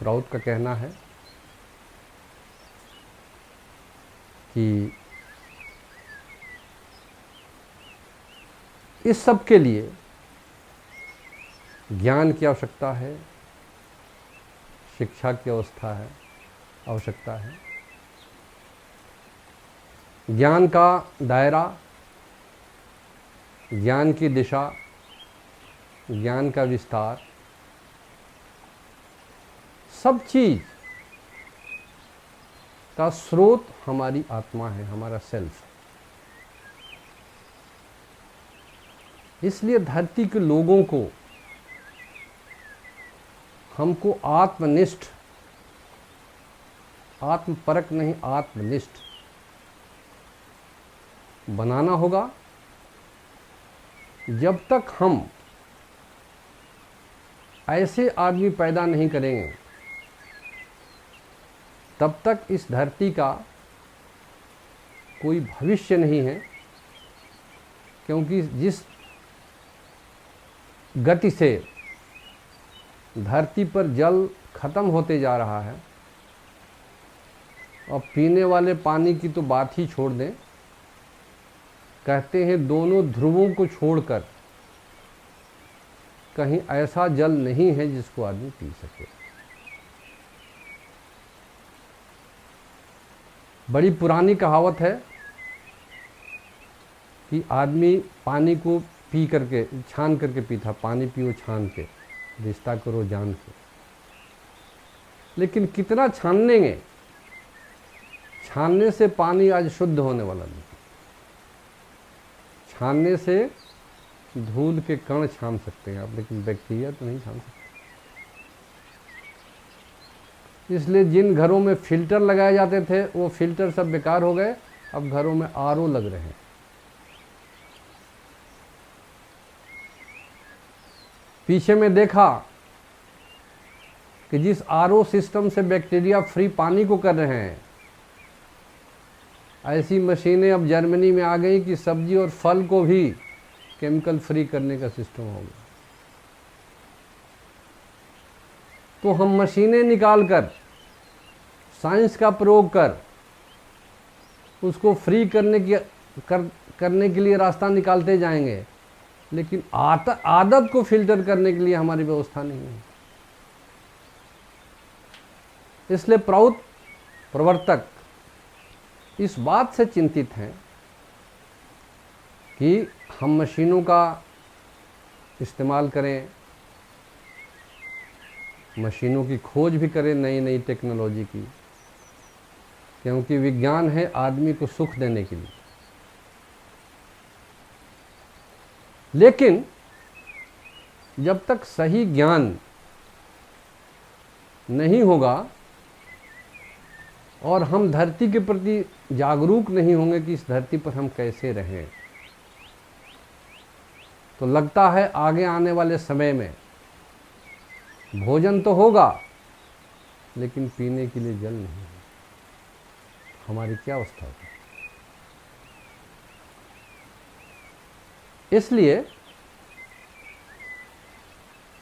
Proud का कहना है कि इस सब के लिए ज्ञान की आवश्यकता है, शिक्षा की आवश्यकता है। ज्ञान का दायरा, ज्ञान की दिशा, ज्ञान का विस्तार, सब चीज का स्रोत हमारी आत्मा है, हमारा सेल्फ। इसलिए धरती के लोगों को, हमको आत्मनिष्ठ, आत्मपरक नहीं आत्मनिष्ठ बनाना होगा। जब तक हम ऐसे आदमी पैदा नहीं करेंगे तब तक इस धरती का कोई भविष्य नहीं है। क्योंकि जिस गति से धरती पर जल खत्म होते जा रहा है, और पीने वाले पानी की तो बात ही छोड़ दें। कहते हैं दोनों ध्रुवों को छोड़कर कहीं ऐसा जल नहीं है जिसको आदमी पी सके। बड़ी पुरानी कहावत है कि आदमी पानी को पी करके, छान करके पीता, पानी पियो छान के, रिश्ता करो जान के। लेकिन कितना छान लेंगे, छानने से पानी आज शुद्ध होने वाला नहीं। छानने से धूल के कण छान सकते हैं आप, लेकिन बैक्टीरिया तो नहीं छान सकते। इसलिए जिन घरों में फिल्टर लगाए जाते थे वो फिल्टर सब बेकार हो गए, अब घरों में आरओ लग रहे हैं। पीछे में देखा कि जिस आरओ सिस्टम से बैक्टीरिया फ्री पानी को कर रहे हैं, ऐसी मशीनें अब जर्मनी में आ गई कि सब्जी और फल को भी केमिकल फ्री करने का सिस्टम हो गया। तो हम मशीनें निकालकर, साइंस का प्रयोग कर उसको फ्री करने के लिए रास्ता निकालते जाएंगे, लेकिन आदत को फिल्टर करने के लिए हमारी व्यवस्था नहीं है। इसलिए प्रवर्तक इस बात से चिंतित हैं कि हम मशीनों का इस्तेमाल करें, मशीनों की खोज भी करें, नई नई टेक्नोलॉजी की, क्योंकि विज्ञान है आदमी को सुख देने के लिए। लेकिन जब तक सही ज्ञान नहीं होगा और हम धरती के प्रति जागरूक नहीं होंगे कि इस धरती पर हम कैसे रहें, तो लगता है आगे आने वाले समय में भोजन तो होगा लेकिन पीने के लिए जल नहीं है। हमारी क्या अवस्था होगी। इसलिए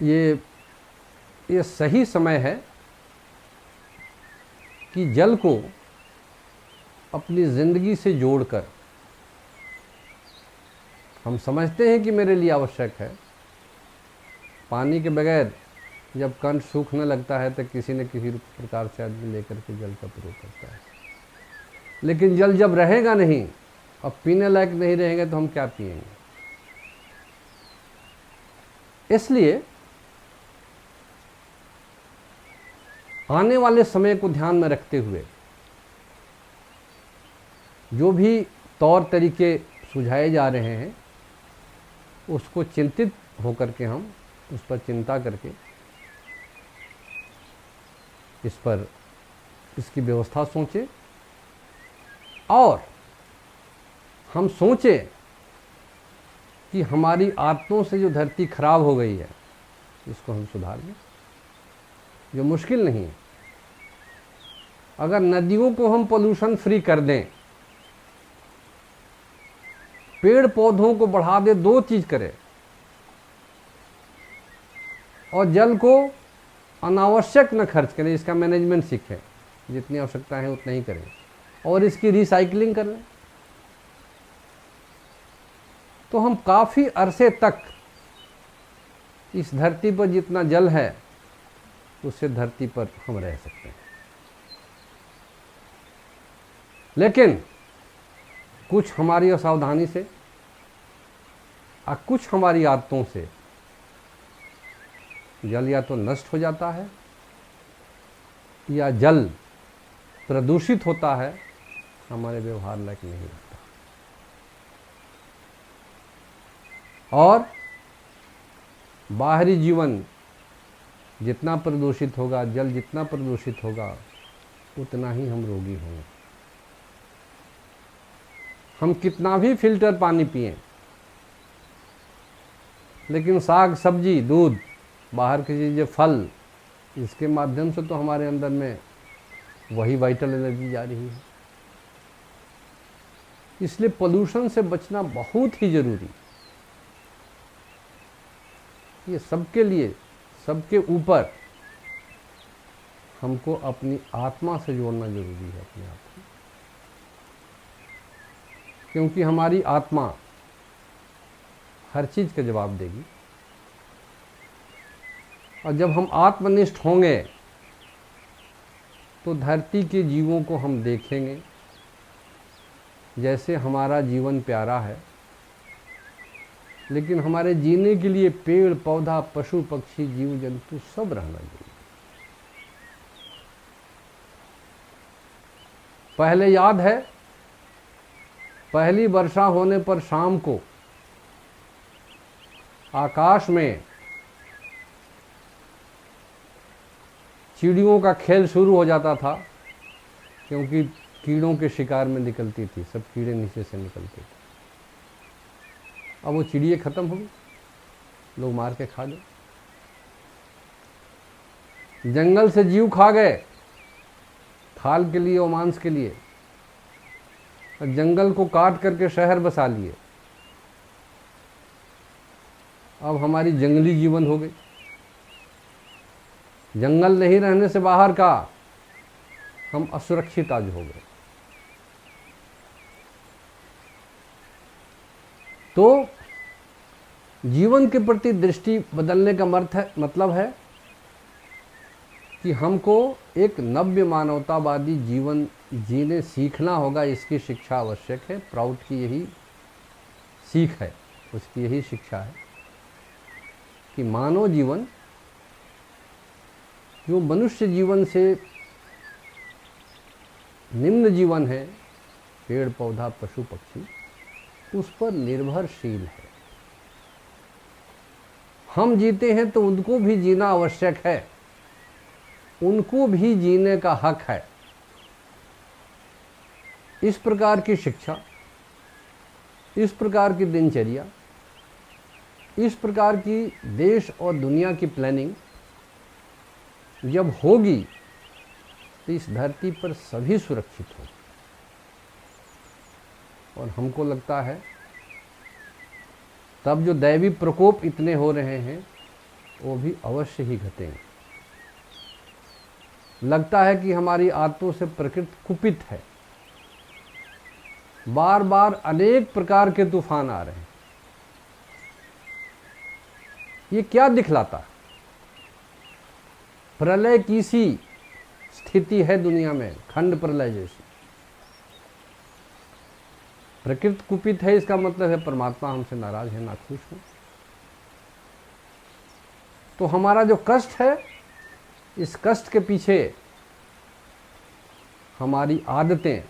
ये सही समय है कि जल को अपनी ज़िंदगी से जोड़कर, हम समझते हैं कि मेरे लिए आवश्यक है। पानी के बगैर जब कंठ सूखने लगता है तो किसी न किसी प्रकार से आदमी लेकर के जल का प्रयोग करता है। लेकिन जल जब रहेगा नहीं, अब पीने लायक नहीं रहेंगे तो हम क्या पिएंगे। इसलिए आने वाले समय को ध्यान में रखते हुए जो भी तौर तरीके सुझाए जा रहे हैं उसको चिंतित होकर के हम उस पर चिंता करके इसकी व्यवस्था सोचें, और हम सोचें कि हमारी आदतों से जो धरती खराब हो गई है इसको हम सुधार लें, जो मुश्किल नहीं है। अगर नदियों को हम पोल्यूशन फ्री कर दें, पेड़ पौधों को बढ़ा दे, दो चीज करें, और जल को अनावश्यक न खर्च करें, इसका मैनेजमेंट सीखें, जितनी आवश्यकता है उतना ही करें और इसकी रिसाइकलिंग कर लें। तो हम काफ़ी अरसे तक इस धरती पर जितना जल है उससे धरती पर हम रह सकते हैं। लेकिन कुछ हमारी असावधानी से और कुछ हमारी आदतों से जल या तो नष्ट हो जाता है या जल प्रदूषित होता है, हमारे व्यवहार लायक नहीं रहता। और बाहरी जीवन जितना प्रदूषित होगा, जल जितना प्रदूषित होगा, उतना ही हम रोगी होंगे। हम कितना भी फिल्टर पानी पिएं, लेकिन साग सब्जी, दूध, बाहर की चीज़ें, फल, इसके माध्यम से तो हमारे अंदर में वही वाइटल एनर्जी जा रही है। इसलिए पोल्यूशन से बचना बहुत ही जरूरी, ये सबके लिए, सबके ऊपर हमको अपनी आत्मा से जोड़ना जरूरी है, अपने आप को। क्योंकि हमारी आत्मा हर चीज़ का जवाब देगी। और जब हम आत्मनिष्ठ होंगे तो धरती के जीवों को हम देखेंगे जैसे हमारा जीवन प्यारा है, लेकिन हमारे जीने के लिए पेड़ पौधा, पशु पक्षी, जीव जंतु सब रहना चाहिए। पहले याद है, पहली वर्षा होने पर शाम को आकाश में चिड़ियों का खेल शुरू हो जाता था, क्योंकि कीड़ों के शिकार में निकलती थी, सब कीड़े नीचे से निकलते थे। अब वो चिड़िए खत्म हो गई, लोग मार के खा गए। जंगल से जीव खा गए, खाल के लिए और मांस के लिए। जंगल को काट करके शहर बसा लिए। अब हमारी जंगली जीवन हो गई। जंगल नहीं रहने से बाहर का हम असुरक्षित आज हो गए। तो जीवन के प्रति दृष्टि बदलने का मतलब है कि हमको एक नव्य मानवतावादी जीवन जीने सीखना होगा। इसकी शिक्षा आवश्यक है। प्राउड की यही सीख है, उसकी यही शिक्षा है कि मानव जीवन जो मनुष्य जीवन से निम्न जीवन है, पेड़ पौधा पशु पक्षी, उस पर निर्भरशील है। हम जीते हैं तो उनको भी जीना आवश्यक है, उनको भी जीने का हक है। इस प्रकार की शिक्षा, इस प्रकार की दिनचर्या, इस प्रकार की देश और दुनिया की प्लानिंग जब होगी तो इस धरती पर सभी सुरक्षित होंगे। और हमको लगता है तब जो दैवी प्रकोप इतने हो रहे हैं वो भी अवश्य ही घटेंगे। लगता है कि हमारी आदतों से प्रकृति कुपित है। बार बार अनेक प्रकार के तूफान आ रहे हैं। ये क्या दिखलाता है? प्रलय की सी स्थिति है दुनिया में, खंड प्रलय जैसी। प्रकृति कुपित है, इसका मतलब है परमात्मा हमसे नाराज है, नाखुश है। तो हमारा जो कष्ट है, इस कष्ट के पीछे हमारी आदतें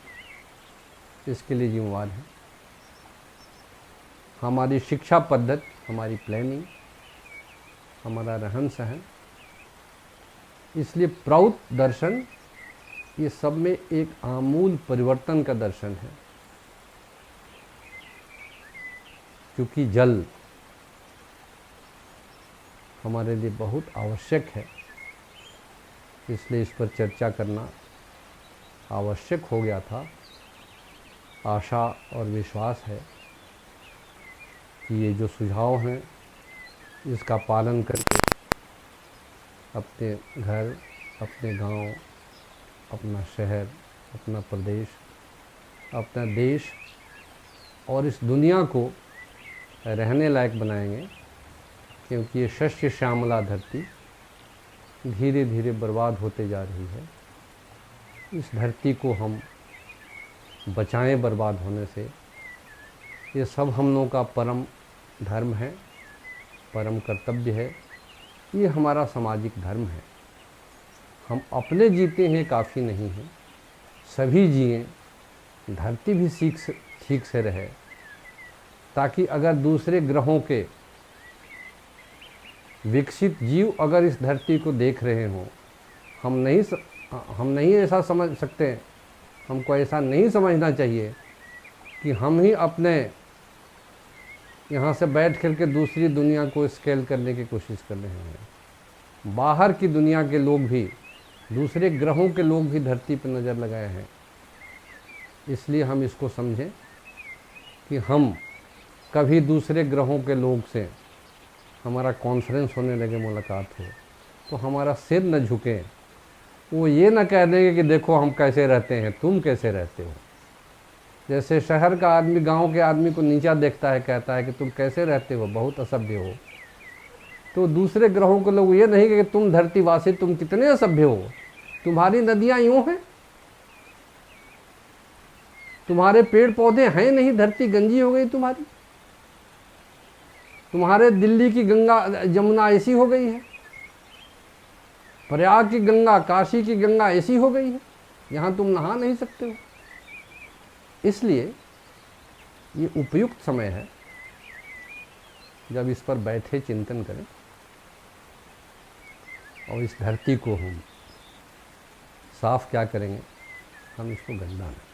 इसके लिए जिम्मेवार हैं। हमारी शिक्षा पद्धति, हमारी प्लानिंग, हमारा रहन सहन। इसलिए प्राउड दर्शन ये सब में एक आमूल परिवर्तन का दर्शन है। क्योंकि जल हमारे लिए बहुत आवश्यक है, इसलिए इस पर चर्चा करना आवश्यक हो गया था। आशा और विश्वास है कि ये जो सुझाव हैं इसका पालन करके अपने घर, अपने गांव, अपना शहर, अपना प्रदेश, अपना देश और इस दुनिया को रहने लायक बनाएंगे, क्योंकि ये शस्य श्यामला धरती धीरे धीरे बर्बाद होते जा रही है। इस धरती को हम बचाएं बर्बाद होने से। ये सब हम लोगों का परम धर्म है, परम कर्तव्य है। ये हमारा सामाजिक धर्म है। हम अपने जीते हैं काफ़ी नहीं है, सभी जिएं, धरती भी ठीक से रहे, ताकि अगर दूसरे ग्रहों के विकसित जीव अगर इस धरती को देख रहे हों, हम नहीं ऐसा समझ सकते, हमको ऐसा नहीं समझना चाहिए कि हम ही अपने यहाँ से बैठ करके दूसरी दुनिया को स्केल करने की कोशिश कर रहे हैं। बाहर की दुनिया के लोग भी, दूसरे ग्रहों के लोग भी धरती पर नज़र लगाए हैं। इसलिए हम इसको समझें कि हम कभी दूसरे ग्रहों के लोग से हमारा कॉन्फ्रेंस होने लगे, मुलाकात हो, तो हमारा सिर न झुके। वो ये न कह देंगे कि देखो हम कैसे रहते हैं, तुम कैसे रहते हो। जैसे शहर का आदमी गांव के आदमी को नीचा देखता है, कहता है कि तुम कैसे रहते हो, बहुत असभ्य हो। तो दूसरे ग्रहों के लोग ये नहीं कि तुम धरतीवासी, तुम कितने असभ्य हो, तुम्हारी नदियां यूं हैं, तुम्हारे पेड़ पौधे हैं नहीं, धरती गंजी हो गई तुम्हारी, तुम्हारे दिल्ली की गंगा जमुना ऐसी हो गई है, प्रयाग की गंगा, काशी की गंगा ऐसी हो गई है, यहाँ तुम नहा नहीं सकते हो। इसलिए ये उपयुक्त समय है जब इस पर बैठे चिंतन करें और इस धरती को हम साफ क्या करेंगे, हम इसको गंदा नहीं